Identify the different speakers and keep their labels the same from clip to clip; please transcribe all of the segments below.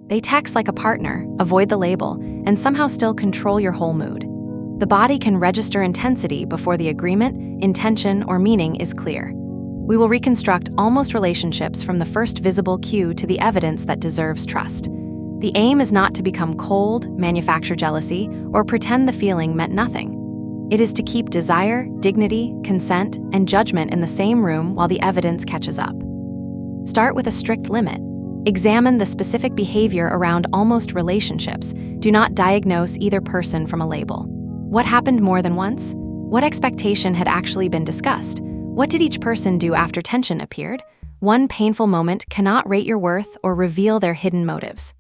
Speaker 1: They text like a partner, avoid the label, and somehow still control your whole mood. The body can register intensity before the agreement, intention, or meaning is clear. We will reconstruct almost relationships from the first visible cue to the evidence that deserves trust. The aim is not to become cold, manufacture jealousy, or pretend the feeling meant nothing. It is to keep desire, dignity, consent, and judgment in the same room while the evidence catches up. Start with a strict limit. Examine the specific behavior around almost relationships. Do not diagnose either person from a label. What happened more than once? What expectation had actually been discussed? What did each person do after tension appeared? One painful moment cannot rate your worth or reveal their hidden motives.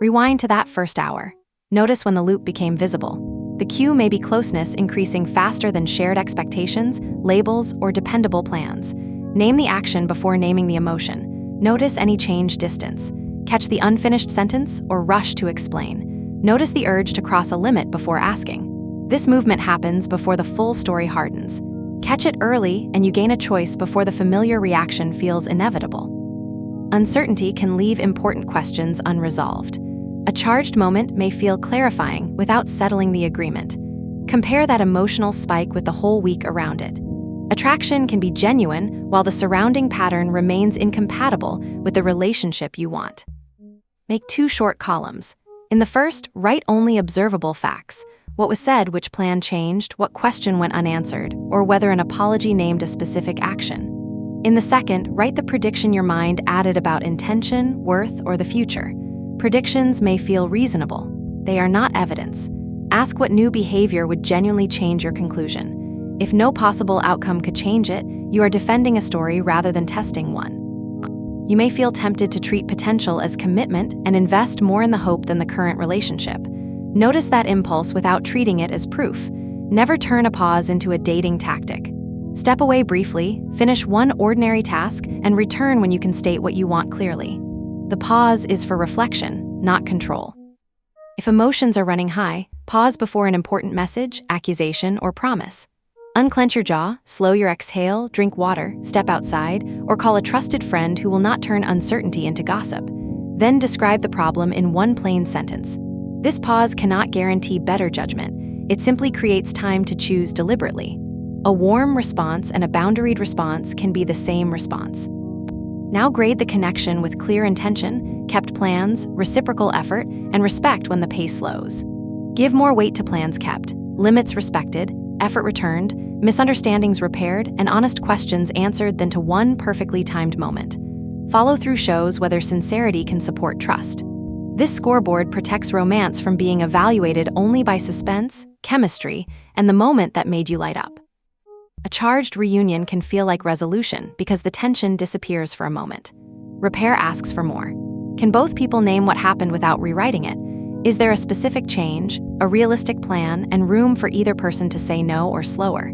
Speaker 1: Rewind to that first hour. Notice when the loop became visible. The cue may be closeness increasing faster than shared expectations, labels, or dependable plans. Name the action before naming the emotion. Notice any change distance. Catch the unfinished sentence or rush to explain. Notice the urge to cross a limit before asking. This movement happens before the full story hardens. Catch it early and you gain a choice before the familiar reaction feels inevitable. Uncertainty can leave important questions unresolved. A charged moment may feel clarifying without settling the agreement. Compare that emotional spike with the whole week around it. Attraction can be genuine while the surrounding pattern remains incompatible with the relationship you want. Make 2 short columns. In the first, write only observable facts. What was said, which plan changed, what question went unanswered, or whether an apology named a specific action. In the second, write the prediction your mind added about intention, worth, or the future. Predictions may feel reasonable. They are not evidence. Ask what new behavior would genuinely change your conclusion. If no possible outcome could change it, you are defending a story rather than testing one. You may feel tempted to treat potential as commitment and invest more in the hope than the current relationship. Notice that impulse without treating it as proof. Never turn a pause into a dating tactic. Step away briefly, finish one ordinary task, and return when you can state what you want clearly. The pause is for reflection, not control. If emotions are running high, pause before an important message, accusation, or promise. Unclench your jaw, slow your exhale, drink water, step outside, or call a trusted friend who will not turn uncertainty into gossip. Then describe the problem in one plain sentence. This pause cannot guarantee better judgment. It simply creates time to choose deliberately. A warm response and a boundaried response can be the same response. Now grade the connection with clear intention, kept plans, reciprocal effort, and respect when the pace slows. Give more weight to plans kept, limits respected, effort returned, misunderstandings repaired, and honest questions answered than to one perfectly timed moment. Follow-through shows whether sincerity can support trust. This scoreboard protects romance from being evaluated only by suspense, chemistry, and the moment that made you light up. A charged reunion can feel like resolution because the tension disappears for a moment. Repair asks for more. Can both people name what happened without rewriting it? Is there a specific change, a realistic plan, and room for either person to say no or slower?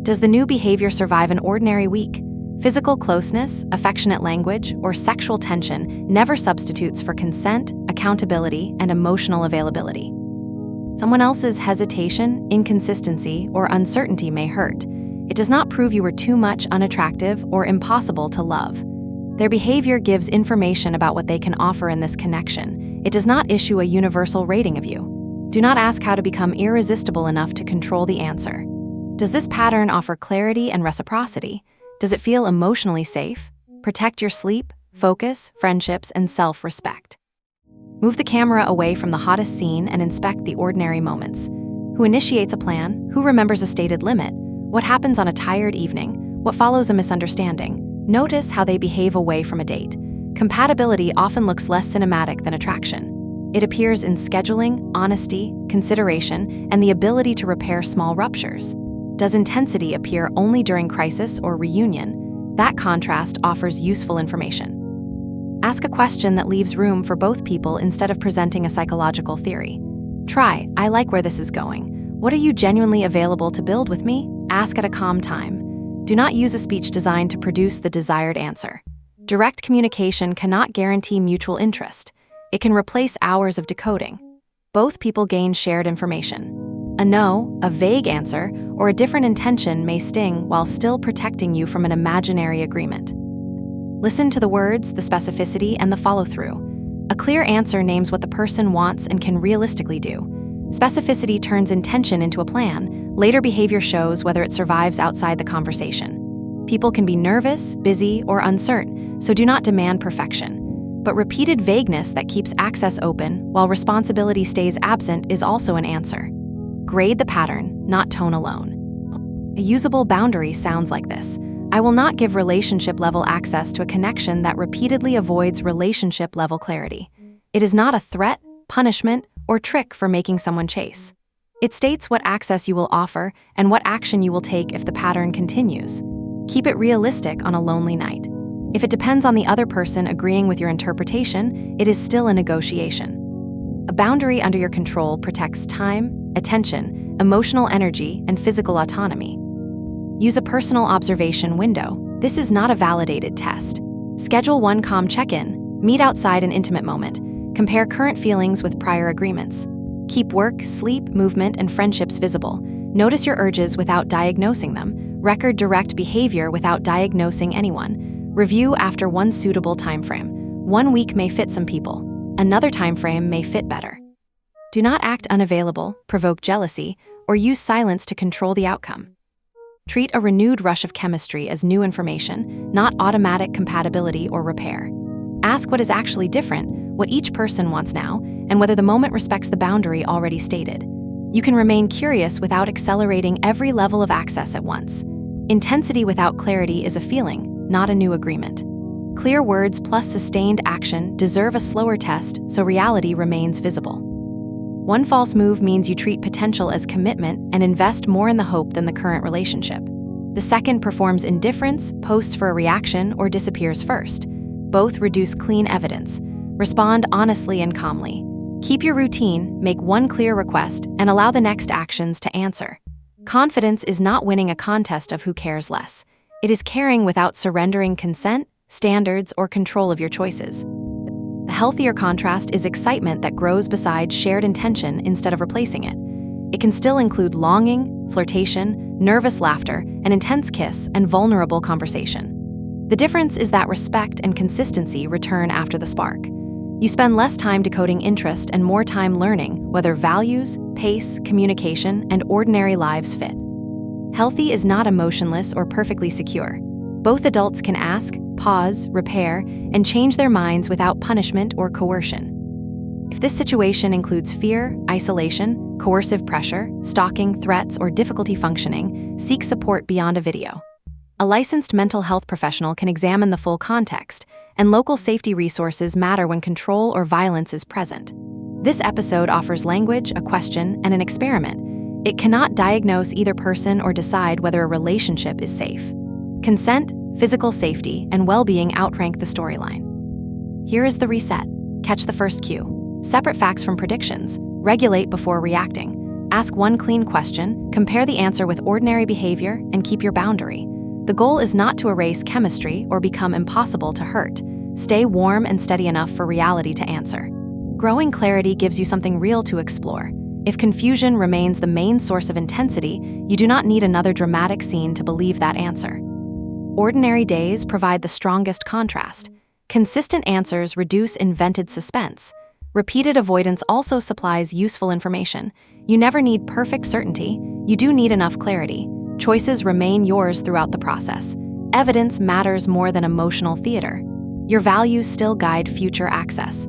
Speaker 1: Does the new behavior survive an ordinary week? Physical closeness, affectionate language, or sexual tension never substitutes for consent, accountability, and emotional availability. Someone else's hesitation, inconsistency, or uncertainty may hurt. It does not prove you were too much, unattractive, or impossible to love. Their behavior gives information about what they can offer in this connection. It does not issue a universal rating of you. Do not ask how to become irresistible enough to control the answer. Does this pattern offer clarity and reciprocity? Does it feel emotionally safe? Protect your sleep, focus, friendships, and self-respect. Move the camera away from the hottest scene and inspect the ordinary moments. Who initiates a plan? Who remembers a stated limit? What happens on a tired evening? What follows a misunderstanding? Notice how they behave away from a date. Compatibility often looks less cinematic than attraction. It appears in scheduling, honesty, consideration, and the ability to repair small ruptures. Does intensity appear only during crisis or reunion? That contrast offers useful information. Ask a question that leaves room for both people instead of presenting a psychological theory. Try, I like where this is going. What are you genuinely available to build with me? Ask at a calm time. Do not use a speech designed to produce the desired answer. Direct communication cannot guarantee mutual interest. It can replace hours of decoding. Both people gain shared information. A no, a vague answer, or a different intention may sting while still protecting you from an imaginary agreement. Listen to the words, the specificity, and the follow-through. A clear answer names what the person wants and can realistically do. Specificity turns intention into a plan. Later behavior shows whether it survives outside the conversation. People can be nervous, busy, or uncertain, so do not demand perfection. But repeated vagueness that keeps access open while responsibility stays absent is also an answer. Grade the pattern, not tone alone. A usable boundary sounds like this. I will not give relationship-level access to a connection that repeatedly avoids relationship-level clarity. It is not a threat, punishment, or trick for making someone chase. It states what access you will offer and what action you will take if the pattern continues. Keep it realistic on a lonely night. If it depends on the other person agreeing with your interpretation, it is still a negotiation. A boundary under your control protects time, attention, emotional energy, and physical autonomy. Use a personal observation window. This is not a validated test. Schedule one calm check-in, meet outside an intimate moment, compare current feelings with prior agreements. Keep work, sleep, movement, and friendships visible. Notice your urges without diagnosing them. Record direct behavior without diagnosing anyone. Review after one suitable timeframe. 1 week may fit some people. Another timeframe may fit better. Do not act unavailable, provoke jealousy, or use silence to control the outcome. Treat a renewed rush of chemistry as new information, not automatic compatibility or repair. Ask what is actually different, what each person wants now, and whether the moment respects the boundary already stated. You can remain curious without accelerating every level of access at once. Intensity without clarity is a feeling, not a new agreement. Clear words plus sustained action deserve a slower test so reality remains visible. One false move means you treat potential as commitment and invest more in the hope than the current relationship. The second performs indifference, posts for a reaction, or disappears first. Both reduce clean evidence. Respond honestly and calmly. Keep your routine, make one clear request, and allow the next actions to answer. Confidence is not winning a contest of who cares less. It is caring without surrendering consent, standards, or control of your choices. The healthier contrast is excitement that grows beside shared intention instead of replacing it. It can still include longing, flirtation, nervous laughter, an intense kiss, and vulnerable conversation. The difference is that respect and consistency return after the spark. You spend less time decoding interest and more time learning whether values, pace, communication, and ordinary lives fit. Healthy is not emotionless or perfectly secure. Both adults can ask, pause, repair, and change their minds without punishment or coercion. If this situation includes fear, isolation, coercive pressure, stalking, threats, or difficulty functioning, seek support beyond a video. A licensed mental health professional can examine the full context, and local safety resources matter when control or violence is present. This episode offers language, a question, and an experiment. It cannot diagnose either person or decide whether a relationship is safe. Consent, physical safety, and well-being outrank the storyline. Here is the reset. Catch the first cue. Separate facts from predictions. Regulate before reacting. Ask one clean question, compare the answer with ordinary behavior, and keep your boundary. The goal is not to erase chemistry or become impossible to hurt. Stay warm and steady enough for reality to answer. Growing clarity gives you something real to explore. If confusion remains the main source of intensity, you do not need another dramatic scene to believe that answer. Ordinary days provide the strongest contrast. Consistent answers reduce invented suspense. Repeated avoidance also supplies useful information. You never need perfect certainty. You do need enough clarity. Choices remain yours throughout the process. Evidence matters more than emotional theater. Your values still guide future access.